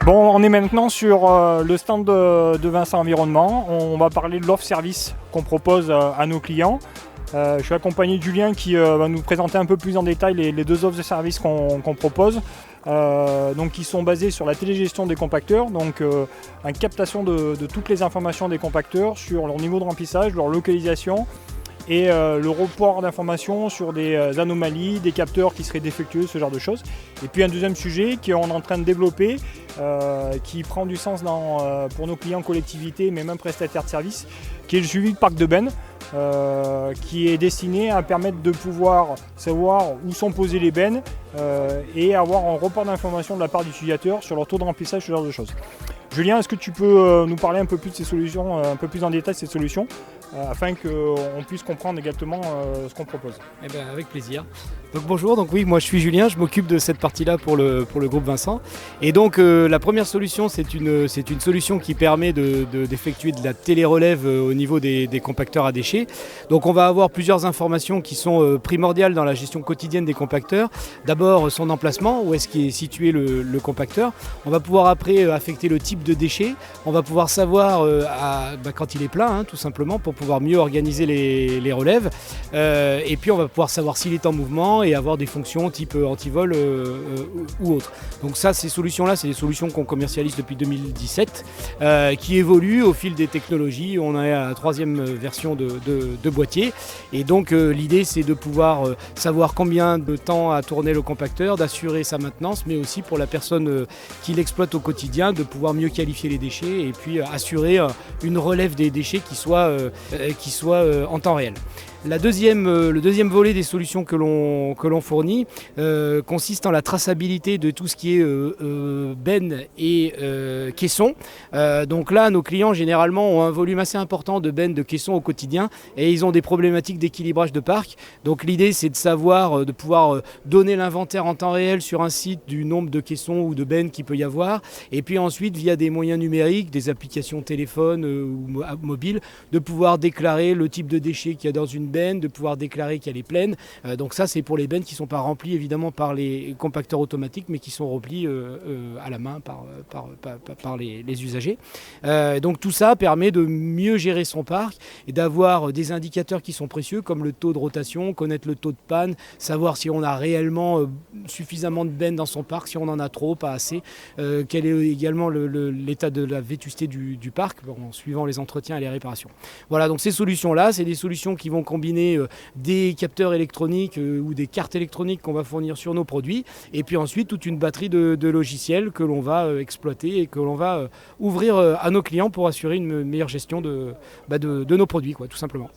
Bon, on est maintenant sur le stand de Vincent Environnement. On va parler de l'offre service qu'on propose à nos clients. Je suis accompagné de Julien qui va nous présenter un peu plus en détail les deux offres de service qu'on propose. Donc, qui sont basées sur la télégestion des compacteurs, donc une captation de toutes les informations des compacteurs sur leur niveau de remplissage, leur localisation et le report d'informations sur des anomalies, des capteurs qui seraient défectueux, ce genre de choses. Et puis un deuxième sujet qu'on est en train de développer, qui prend du sens pour nos clients collectivités, mais même prestataires de services, qui est le suivi de parc de bennes, qui est destiné à permettre de pouvoir savoir où sont posées les bennes et avoir un report d'informations de la part d'utilisateurs sur leur taux de remplissage, ce genre de choses. Julien, est-ce que tu peux nous parler un peu plus de ces solutions, un peu plus en détail de ces solutions, afin qu'on puisse comprendre exactement ce qu'on propose? Eh ben, avec plaisir. Donc bonjour, donc oui, moi je suis Julien, je m'occupe de cette partie-là pour le groupe Vincent. Et donc la première solution, c'est une solution qui permet d'effectuer de la télérelève au niveau des compacteurs à déchets. Donc on va avoir plusieurs informations qui sont primordiales dans la gestion quotidienne des compacteurs. D'abord son emplacement, où est-ce qu'est situé le compacteur. On va pouvoir après affecter le type de déchets. On va pouvoir savoir quand il est plein, tout simplement, pour pouvoir mieux organiser les relèves. Et puis on va pouvoir savoir s'il est en mouvement et avoir des fonctions type antivol ou autre. Donc ça, ces solutions-là, c'est des solutions qu'on commercialise depuis 2017, qui évoluent au fil des technologies. On est à la troisième version de boîtier. Et donc l'idée, c'est de pouvoir savoir combien de temps a tourné le compacteur, d'assurer sa maintenance, mais aussi pour la personne qui l'exploite au quotidien, de pouvoir mieux qualifier les déchets et puis assurer une relève des déchets qui soit en temps réel. Le deuxième volet des solutions que l'on fournit consiste en la traçabilité de tout ce qui est bennes et caissons. Donc là, nos clients généralement ont un volume assez important de bennes, de caissons au quotidien et ils ont des problématiques d'équilibrage de parc. Donc l'idée, c'est de savoir, de pouvoir donner l'inventaire en temps réel sur un site du nombre de caissons ou de bennes qu'il peut y avoir. Et puis ensuite, via des moyens numériques, des applications téléphone ou mobile, de pouvoir déclarer le type de déchets qu'il y a dans une benne, de pouvoir déclarer qu'elle est pleine. Donc ça, c'est pour les bennes qui ne sont pas remplies évidemment par les compacteurs automatiques, mais qui sont remplis à la main par les usagers. Donc tout ça permet de mieux gérer son parc et d'avoir des indicateurs qui sont précieux, comme le taux de rotation, connaître le taux de panne, savoir si on a réellement suffisamment de bennes dans son parc, si on en a trop, pas assez, quel est également l'état de la vétusté du parc, en suivant les entretiens et les réparations. Voilà, donc ces solutions-là, c'est des solutions qui vont combiner des capteurs électroniques ou des cartes électroniques qu'on va fournir sur nos produits, et puis ensuite toute une batterie de logiciels que l'on va exploiter et que l'on va ouvrir à nos clients pour assurer une meilleure gestion de nos produits, tout simplement.